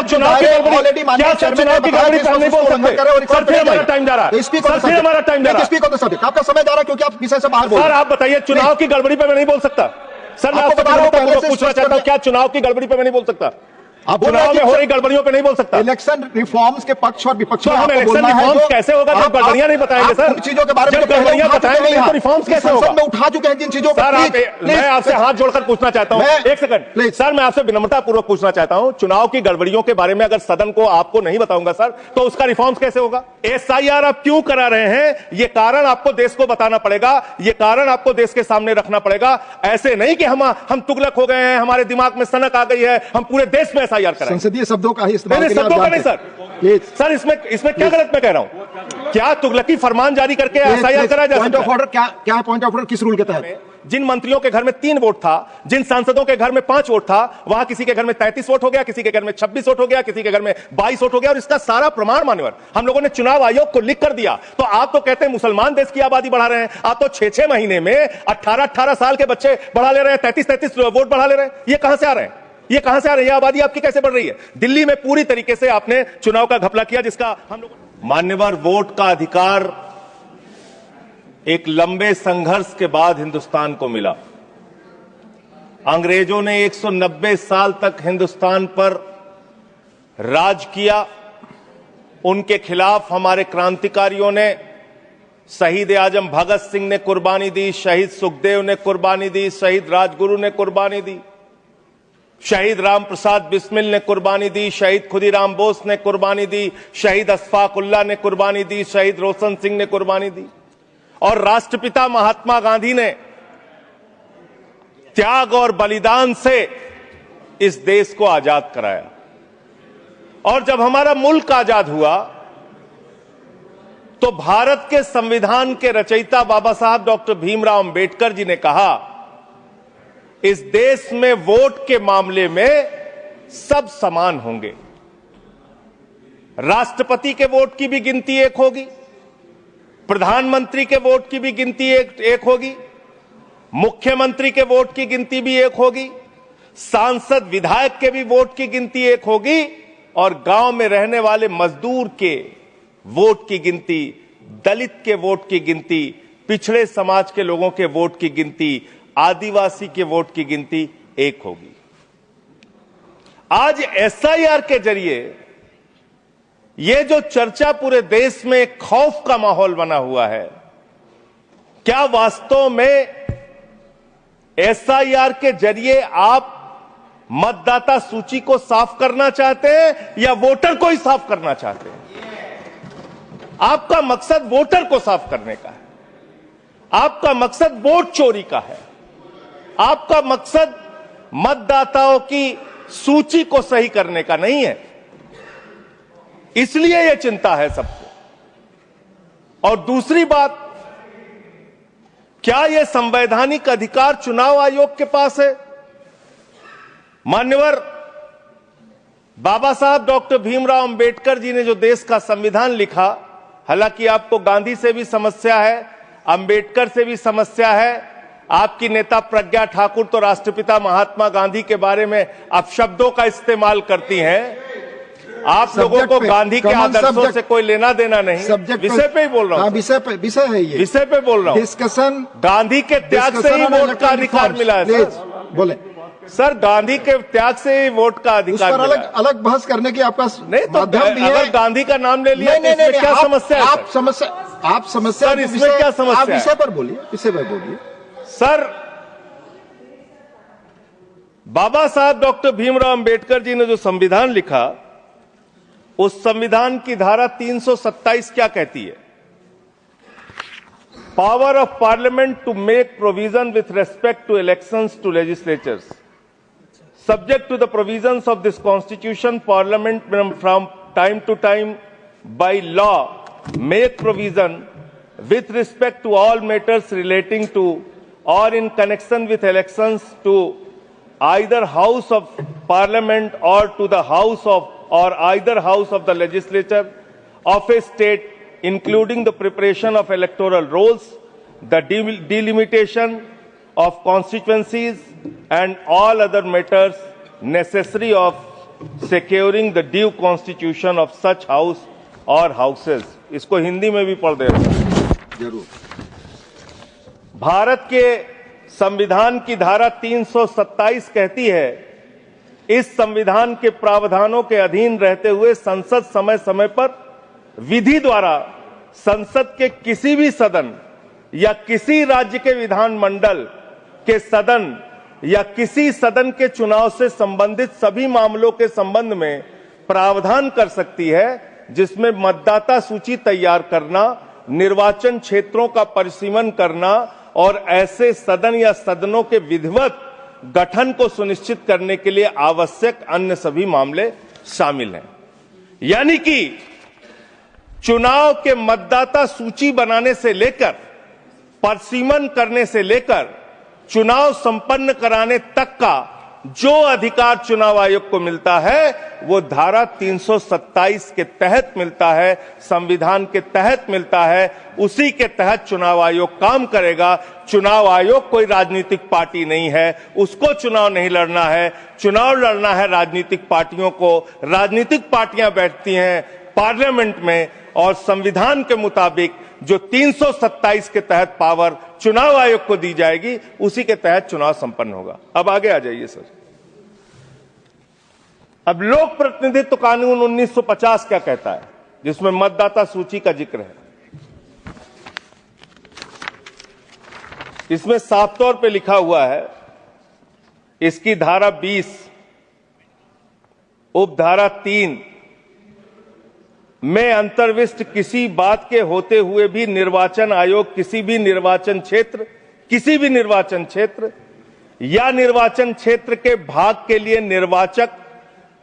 चुनाव की गड़बड़ी पे हम नहीं बोल सकते? सर फिर हमारा टाइम जा रहा है, सर फिर हमारा टाइम जा रहा है, आपका समय जा रहा है क्योंकि आप विषय से बाहर बोल सर। आप बताइए, चुनाव की गड़बड़ी पे मैं नहीं बोल सकता सर। मैं आपको पूछना चाहता हूं, क्या चुनाव की गड़बड़ी पे मैं नहीं बोल सकता? आप चुनाव में हो रही गड़बड़ियों पे नहीं बोल सकता। इलेक्शन रिफॉर्म्स के पक्ष और विपक्ष में हम इलेक्शन रिफॉर्म्स कैसे होगा जब गड़बड़ियां नहीं बताएंगे सर? उन चीजों के बारे में जब गड़बड़ियां बताएंगे नहीं तो रिफॉर्म्स कैसे होगा? में उठा चुके हैं जिन चीजों सर मैं आपसे हाथ जोड़कर पूछना चाहता हूं, एक सेकंड सर, मैं आपसे विनम्रता पूर्वक पूछना चाहता हूं, चुनाव की गड़बड़ियों के बारे में अगर सदन को आपको नहीं बताऊंगा सर, तो उसका रिफॉर्म्स कैसे होगा? एसआईआर आप क्यों करा रहे हैं, ये कारण आपको देश को बताना पड़ेगा, ये कारण आपको देश के सामने रखना पड़ेगा। ऐसे नहीं कि हम तुगलक हो गए हैं, हमारे दिमाग में सनक आ गई है, हम पूरे देश में एसआईआर कराएं। संसदीय शब्दों का ही इस्तेमाल शब्दों का नहीं सर, इसमें क्या गलत मैं कह रहा हूं? क्या तुगलकी फरमान जारी करके एसआईआर कराया जा सकता है? पॉइंट ऑफ ऑर्डर क्या है? पॉइंट ऑफ ऑर्डर किस रूल के तहत? जिन मंत्रियों के घर में 3 वोट था, जिन सांसदों के घर में 5 वोट था, वहां किसी के घर में 33 वोट हो गया, किसी के घर में 26 वोट हो गया, किसी के घर में 22 वोट हो गया, और इसका सारा प्रमाण मान्यवर हम लोगों ने चुनाव आयोग को लिख कर दिया। तो आप तो कहते हैं मुसलमान देश की आबादी बढ़ा रहे हैं, आप तो 6-6 महीने में 18-18 साल के बच्चे बढ़ा ले रहे हैं, 33-33 वोट बढ़ा ले रहे हैं। ये कहां से आ रहे हैं? ये कहां से आ रही है? आबादी आपकी कैसे बढ़ रही है? दिल्ली में पूरी तरीके से आपने चुनाव का घपला किया, जिसका हम लोग मान्यवर वोट का अधिकार एक लंबे संघर्ष के बाद हिंदुस्तान को मिला। अंग्रेजों ने 190 साल तक हिंदुस्तान पर राज किया। उनके खिलाफ हमारे क्रांतिकारियों ने, शहीद आजम भगत सिंह ने कुर्बानी दी, शहीद सुखदेव ने कुर्बानी दी, शहीद राजगुरु ने कुर्बानी दी, शहीद राम प्रसाद बिस्मिल ने कुर्बानी दी, शहीद खुदीराम बोस ने कुर्बानी दी, शहीद अशफाकुल्लाह ने कुर्बानी दी, शहीद रोशन सिंह ने कुर्बानी दी, और राष्ट्रपिता महात्मा गांधी ने त्याग और बलिदान से इस देश को आजाद कराया। और जब हमारा मुल्क आजाद हुआ तो भारत के संविधान के रचयिता बाबा साहब डॉक्टर भीमराव अंबेडकर जी ने कहा, इस देश में वोट के मामले में सब समान होंगे। राष्ट्रपति के वोट की भी गिनती एक होगी, प्रधानमंत्री के वोट की भी गिनती एक होगी, मुख्यमंत्री के वोट की गिनती भी एक होगी, सांसद विधायक के भी वोट की गिनती एक होगी, और गांव में रहने वाले मजदूर के वोट की गिनती, दलित के वोट की गिनती, पिछड़े समाज के लोगों के वोट की गिनती, आदिवासी के वोट की गिनती एक होगी। आज एसआईआर के जरिए यह जो चर्चा पूरे देश में एक खौफ का माहौल बना हुआ है, क्या वास्तव में एसआईआर के जरिए आप मतदाता सूची को साफ करना चाहते हैं या वोटर को ही साफ करना चाहते हैं? आपका मकसद वोटर को साफ करने का है, आपका मकसद वोट चोरी का है, आपका मकसद मतदाताओं की सूची को सही करने का नहीं है। इसलिए यह चिंता है सबको। और दूसरी बात, क्या यह संवैधानिक अधिकार चुनाव आयोग के पास है? मान्यवर बाबा साहब डॉक्टर भीमराव अंबेडकर जी ने जो देश का संविधान लिखा, हालांकि आपको गांधी से भी समस्या है, अंबेडकर से भी समस्या है, आपकी नेता प्रज्ञा ठाकुर तो राष्ट्रपिता महात्मा गांधी के बारे में अपशब्दों का इस्तेमाल करती हैं। आप लोगों को गांधी के आदर्शों से कोई लेना देना नहीं। विषय पे ही बोल रहा हूं, विषय है ये, विषय पे बोल रहा हूं। डिस्कशन, गांधी के त्याग से ही वोट का अधिकार मिला है सर। बोले सर, गांधी के त्याग से ही वोट का अधिकार मिला। अलग बहस करने की आपका नहीं तो अगर गांधी का नाम ले लिया तो इसमें क्या समस्या है? आप समस्या सर, इसमें क्या समस्या है? विषय पर बोलिए, विषय पर बोलिए सर। बाबा साहब डॉक्टर भीमराव अंबेडकर जी ने जो संविधान लिखा, उस संविधान की धारा 327 क्या कहती है? Power of parliament to make provision with respect to elections to legislatures subject to the provisions of this constitution, parliament from time to time by law make provision with respect to all matters relating to or in connection with elections to either house of parliament or to the house of or either house of the legislature of a state, including the preparation of electoral rolls, the delimitation of constituencies and all other matters necessary of securing the due constitution of such house or houses। इसको हिंदी में भी पढ़ दे रहा हूं। जरूर। भारत के संविधान की धारा 327 कहती है, इस संविधान के प्रावधानों के अधीन रहते हुए संसद समय समय पर विधि द्वारा संसद के किसी भी सदन या किसी राज्य के विधानमंडल के सदन या किसी सदन के चुनाव से संबंधित सभी मामलों के संबंध में प्रावधान कर सकती है, जिसमें मतदाता सूची तैयार करना, निर्वाचन क्षेत्रों का परिसीमन करना और ऐसे सदन या सदनों के विधिवत गठन को सुनिश्चित करने के लिए आवश्यक अन्य सभी मामले शामिल हैं। यानी कि चुनाव के मतदाता सूची बनाने से लेकर, परिसीमन करने से लेकर चुनाव संपन्न कराने तक का जो अधिकार चुनाव आयोग को मिलता है, वो धारा 327 के तहत मिलता है, संविधान के तहत मिलता है। उसी के तहत चुनाव आयोग काम करेगा। चुनाव आयोग कोई राजनीतिक पार्टी नहीं है, उसको चुनाव नहीं लड़ना है। चुनाव लड़ना है राजनीतिक पार्टियों को। राजनीतिक पार्टियां बैठती हैं पार्लियामेंट में और संविधान के मुताबिक जो 327 के तहत पावर चुनाव आयोग को दी जाएगी, उसी के तहत चुनाव संपन्न होगा। अब आगे आ जाइए सर। अब लोक प्रतिनिधित्व कानून 1950 क्या कहता है, जिसमें मतदाता सूची का जिक्र है। इसमें साफ तौर पे लिखा हुआ है, इसकी धारा 20 उपधारा 3 में अंतर्विष्ट किसी बात के होते हुए भी निर्वाचन आयोग किसी भी निर्वाचन क्षेत्र या निर्वाचन क्षेत्र के भाग के लिए निर्वाचक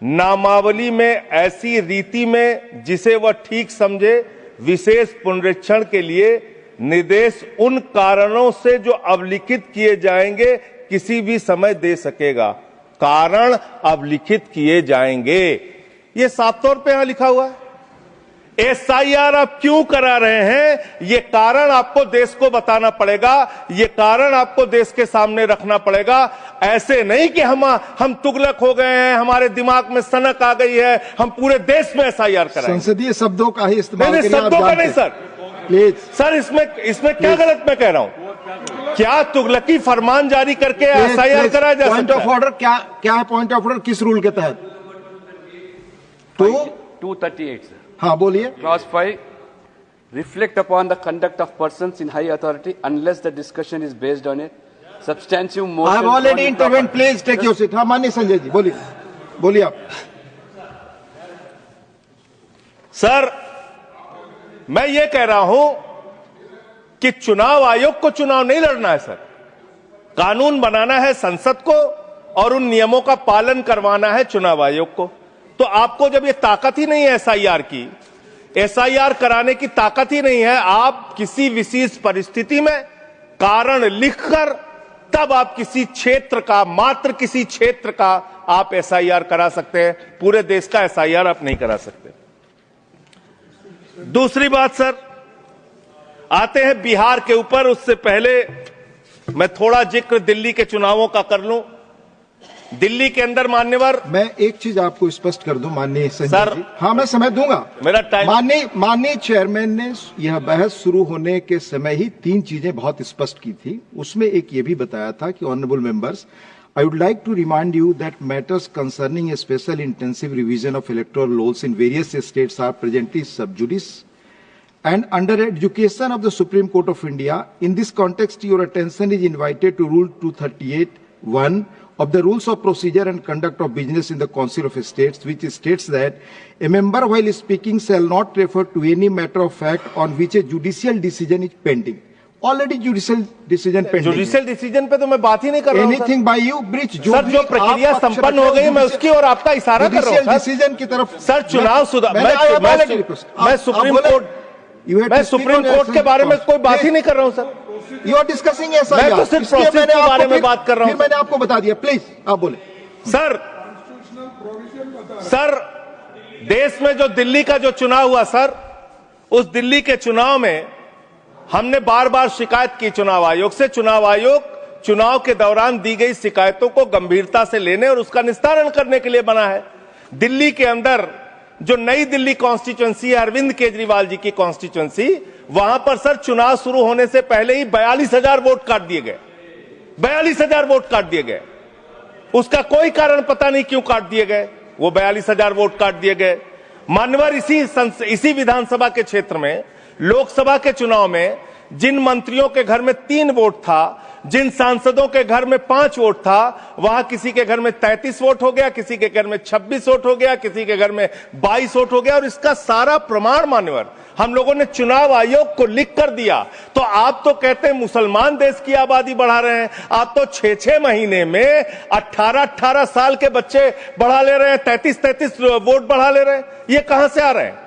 नामावली में ऐसी रीति में जिसे वह ठीक समझे विशेष पुनरीक्षण के लिए निर्देश उन कारणों से जो अवलिखित किए जाएंगे किसी भी समय दे सकेगा। कारण अवलिखित किए जाएंगे, ये साफ तौर पे यहां लिखा हुआ है। एसआईआर आप क्यों करा रहे हैं, ये कारण आपको देश को बताना पड़ेगा, ये कारण आपको देश के सामने रखना पड़ेगा। ऐसे नहीं कि हम तुगलक हो गए हैं, हमारे दिमाग में सनक आ गई है, हम पूरे देश में एसआईआर कराएंगे। संसदीय शब्दों का ही इस्तेमाल नहीं, शब्दों का नहीं सर, प्लीज सर। इसमें क्या गलत मैं कह रहा हूं? क्या तुगलकी फरमान जारी करके एसआईआर कराया जा सकता है? पॉइंट ऑफ ऑर्डर क्या है? पॉइंट ऑफ ऑर्डर किस रूल के तहत? 238 sir. हाँ बोलिए। Clause 5, reflect upon the conduct of persons in high authority unless the discussion is based on a substantive motion. I have already intervened. Please take your seat. हाँ माननीय संजय जी बोलिए आप। Sir, मैं ये कह रहा हूं कि चुनाव आयोग को चुनाव नहीं लड़ना है सर, कानून बनाना है संसद को और उन नियमों का पालन करवाना है चुनाव आयोग को। तो आपको जब ये ताकत ही नहीं है एसआईआर की, एसआईआर कराने की ताकत ही नहीं है, आप किसी विशेष परिस्थिति में कारण लिखकर तब आप किसी क्षेत्र का, मात्र किसी क्षेत्र का आप एसआईआर करा सकते हैं, पूरे देश का एसआईआर आप नहीं करा सकते। दूसरी बात सर, आते हैं बिहार के ऊपर। उससे पहले मैं थोड़ा जिक्र दिल्ली के चुनावों का कर लूं। दिल्ली के अंदर मान्यवर, मैं एक चीज आपको स्पष्ट कर दूं माननीय संजय जी। हाँ मैं समय दूंगा, मेरा टाइम। माननीय चेयरमैन ने यह बहस शुरू होने के समय ही 3 चीजें बहुत स्पष्ट की थी। उसमें एक ये भी बताया था कि honourable members, I would like to remind you that matters concerning a special intensive revision of electoral laws in various states are presently sub judice and under education of the Supreme Court of India. In this context, your attention is invited to Rule 238(1) of the Rules of Procedure and Conduct of Business in the Council of States, which states that a member while speaking shall not refer to any matter of fact on which a judicial decision is pending. Already judicial decision pending. Judicial decision पे तो मैं बात ही नहीं कर रहा हूं। Anything bye you breach, sir जो प्रक्रिया संपन्न हो गई मैं उसकी और आपका इशारा कर रहा हूं डिसीजन की तरफ। सर चुनाव सुधार, मैं सुप्रीम कोर्ट के बारे में कोई बात ही नहीं कर रहा हूं सर। यू आर डिस्कसिंग ऐसा, मैं तो सिर्फ प्रोसेस के बारे में बात कर रहा हूं। मैंने आपको बता दिया, प्लीज आप बोले। सर देश में जो दिल्ली का जो चुनाव हुआ सर, उस दिल्ली के चुनाव में हमने बार बार शिकायत की चुनाव आयोग से। चुनाव आयोग चुनाव के दौरान दी गई शिकायतों को गंभीरता से लेने और उसका निस्तारण करने के लिए बना है। दिल्ली के अंदर जो नई दिल्ली कॉन्स्टिट्यूंसी है, अरविंद केजरीवाल जी की कॉन्स्टिट्यूंसी, वहां पर सर चुनाव शुरू होने से पहले ही 42,000 वोट काट दिए गए। 42,000 वोट काट दिए गए। उसका कोई कारण पता नहीं क्यों काट दिए गए, वो 42,000 वोट काट दिए गए। मान्यवर इसी विधानसभा के क्षेत्र में लोकसभा के चुनाव में जिन मंत्रियों के घर में 3 वोट था, जिन सांसदों के घर में 5 वोट था, वहां किसी के घर में 33 वोट हो गया, किसी के घर में 26 वोट हो गया, किसी के घर में 22 वोट हो गया। और इसका सारा प्रमाण मान्यवर हम लोगों ने चुनाव आयोग को लिख कर दिया। तो आप तो कहते हैं मुसलमान देश की आबादी बढ़ा रहे हैं, आप तो 6-6 महीने में 18-18 साल के बच्चे बढ़ा ले रहे हैं, 33-33 वोट बढ़ा ले रहे हैं। ये कहां से आ रहे हैं?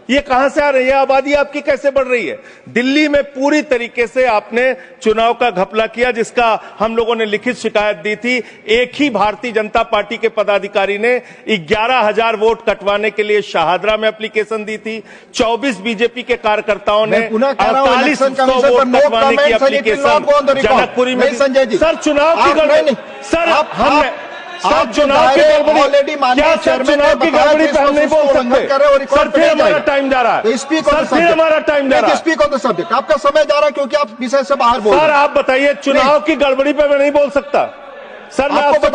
ये कहां से आ रही है? ये आबादी आपकी कैसे बढ़ रही है? दिल्ली में पूरी तरीके से आपने चुनाव का घपला किया, जिसका हम लोगों ने लिखित शिकायत दी थी। एक ही भारतीय जनता पार्टी के पदाधिकारी ने 11,000 वोट कटवाने के लिए शाहदरा में एप्लीकेशन दी थी। 24 बीजेपी के कार्यकर्ताओं ने 4800 वोट कटवाने की एप्लीकेशन जनकपुरी में। सर चुनाव की गड़बड़ी, सर चुनाव की गड़बड़ी, क्या सर चुनाव की गड़बड़ी पे हम नहीं बोल सकते? सर फिर हमारा टाइम जा रहा है, सर फिर हमारा टाइम जा रहा है। Speak on the subject. आपका समय जा रहा है क्योंकि आप विषय से बाहर बोल रहे हैं। सर आप बताइए, चुनाव की गड़बड़ी पे मैं नहीं बोल सकता। सर मैं आपसे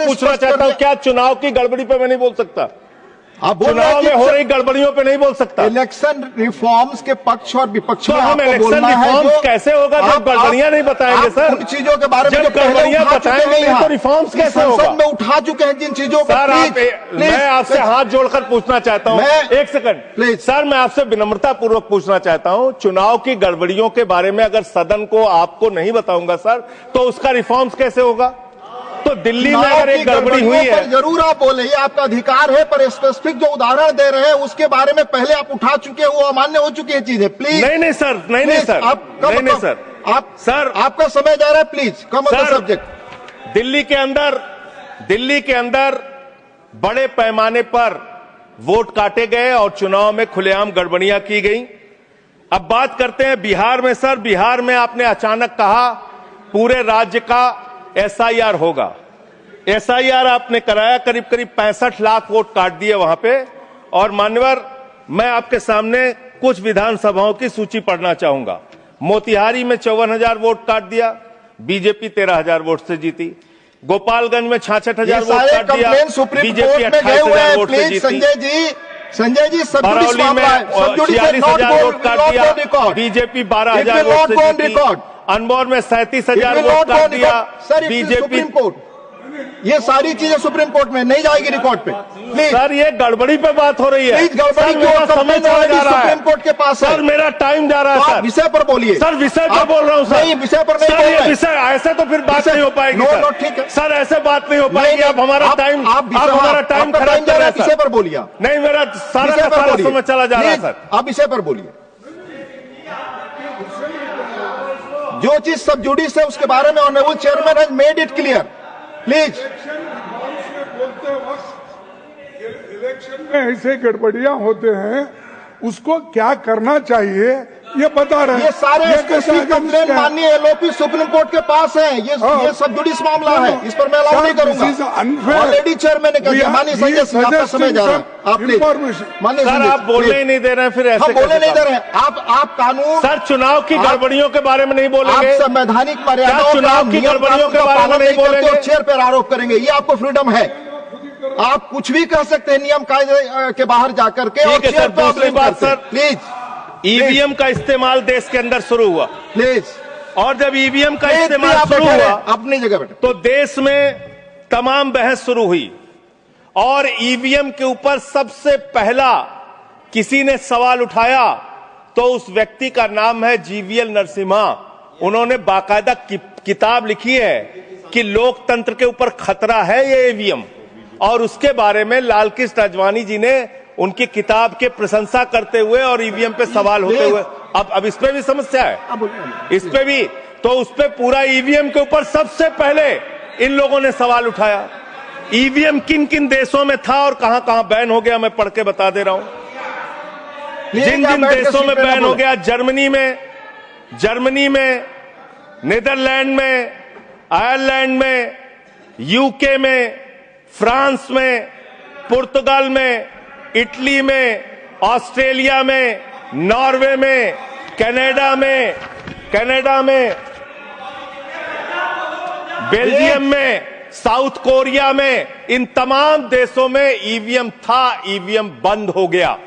पूछना चाहता हूं, क्या चुनाव की गड़बड़ी पे मैं नहीं बोल सकता? आप चुनाव में हो रही गड़बड़ियों पे नहीं बोल सकता। इलेक्शन रिफॉर्म्स के पक्ष और विपक्ष में हम इलेक्शन रिफॉर्म्स कैसे होगा जब गड़बड़ियां नहीं बताएंगे? सर उन चीजों के बारे में जब गड़बड़ियां बताएंगे तो रिफॉर्म्स कैसे होगा? संसद में उठा चुके हैं जिन चीजों को। सर मैं आपसे हाथ जोड़कर पूछना चाहता हूं, एक सेकंड प्लीज। सर मैं आपसे विनम्रता पूर्वक पूछना चाहता हूं, चुनाव की गड़बड़ियों के बारे में अगर सदन को आपको नहीं बताऊंगा सर, तो उसका रिफॉर्म्स कैसे होगा? तो दिल्ली में अगर एक गड़बड़ी हुई है, जरूर आप बोले, ये आपका अधिकार है, पर स्पेसिफिक जो उदाहरण दे रहे हैं उसके बारे में पहले आप उठा चुके हो, अमान्य हो चुकी है चीजें। प्लीज नहीं सर, नहीं सर, नहीं सर, सर आपका समय जा रहा है। Please come on the subject. Delhi के अंदर बड़े पैमाने पर वोट काटे गए और चुनाव में खुलेआम गड़बड़ियां की गई। अब बात करते हैं बिहार में। सर बिहार में आपने अचानक कहा पूरे राज्य का SIR होगा। SIR आपने कराया, करीब 65 लाख वोट काट दिए वहां पे। और मान्यवर मैं आपके सामने कुछ विधानसभाओं की सूची पढ़ना चाहूंगा। मोतिहारी में 54,000 वोट काट दिया, बीजेपी 13,000 वोट से जीती। गोपालगंज में 66,000 वोट काट दिया, बीजेपी 28,000 वोट से जीती। संजय जी बरौली में 46,000 वोट काट दिया, बीजेपी 12,000 वोट से जीती। अनमोल में 37,000 वोट काट दिया, बीजेपी। ये सारी चीजें सुप्रीम कोर्ट में नहीं जाएगी रिकॉर्ड पे। प्लीज सर ये गड़बड़ी पे बात हो रही है। प्लीज गड़बड़ी क्यों? समय चला जा रहा है, सुप्रीम कोर्ट के पास। सर मेरा टाइम जा रहा है। सर विषय पर बोलिए। सर विषय पर बोल रहा हूँ सर। नहीं विषय पर नहीं सर, ये विषय ऐसे तो फिर बात नहीं हो पाएगी। ठीक है सर, ऐसे बात नहीं हो पाएगी। आप हमारा टाइम खराब कर रहे हैं। विषय पर बोलिए। नहीं मेरा सारा समय चला जा रहा है सर। आप विषय पर बोलिए। जो चीज सब जुडिस है उसके बारे में honourable chairman has made it clear. Please. Election में ऐसे गड़बड़ियां होते हैं, उसको क्या करना चाहिए ये बता रहे हैं। ये सारे कंप्लेन माननीय LOP सुप्रीम कोर्ट के पास है। ये सब जुडिस मामला है, इस पर मैं अलाउ नहीं करूंगा। ऑलरेडी चेयरमैन ने कह दिया। माननीय संजय सिंह आपका समय जा रहा है। आप प्लीज माननीय सर आप बोलने ही नहीं दे रहे हैं। फिर ऐसे बोलने नहीं दे रहे हैं आप कानून। सर चुनाव की गड़बड़ियों के बारे में नहीं बोलेंगे? आप संवैधानिक मर्यादाओं, चुनाव की गड़बड़ियों के बारे में नहीं बोलेंगे? चेयर पर आरोप करेंगे, ये आपको फ्रीडम है। आप कुछ भी कह सकते हैं नियम कायदे के बाहर जाकर के। ठीक है सर। दूसरी बात सर, प्लीज EVM का इस्तेमाल देश के अंदर शुरू हुआ। प्लीज। और जब EVM का इस्तेमाल शुरू हुआ अपनी जगह बैठे, तो देश में तमाम बहस शुरू हुई। और EVM के ऊपर सबसे पहला किसी ने सवाल उठाया तो उस व्यक्ति का नाम है GVL नरसिम्हा। उन्होंने बाकायदा किताब लिखी है कि लोकतंत्र के ऊपर खतरा है ये EVM। और उसके बारे में लाल कृष्ण आडवाणी जी ने उनकी किताब के प्रशंसा करते हुए और EVM पे सवाल होते हुए, अब इस पे भी समस्या है, इस पे भी। तो उस पे पूरा EVM के ऊपर सबसे पहले इन लोगों ने सवाल उठाया। EVM किन किन देशों में था और कहां कहां बैन हो गया, मैं पढ़ के बता दे रहा हूं। जिन जिन देशों में बैन हो गया, जर्मनी में, नीदरलैंड में, आयरलैंड में, UK में, फ्रांस में, पुर्तगाल में, इटली में, ऑस्ट्रेलिया में, नॉर्वे में, कनाडा में, बेल्जियम में, साउथ कोरिया में, इन तमाम देशों में ईवीएम था, ईवीएम बंद हो गया।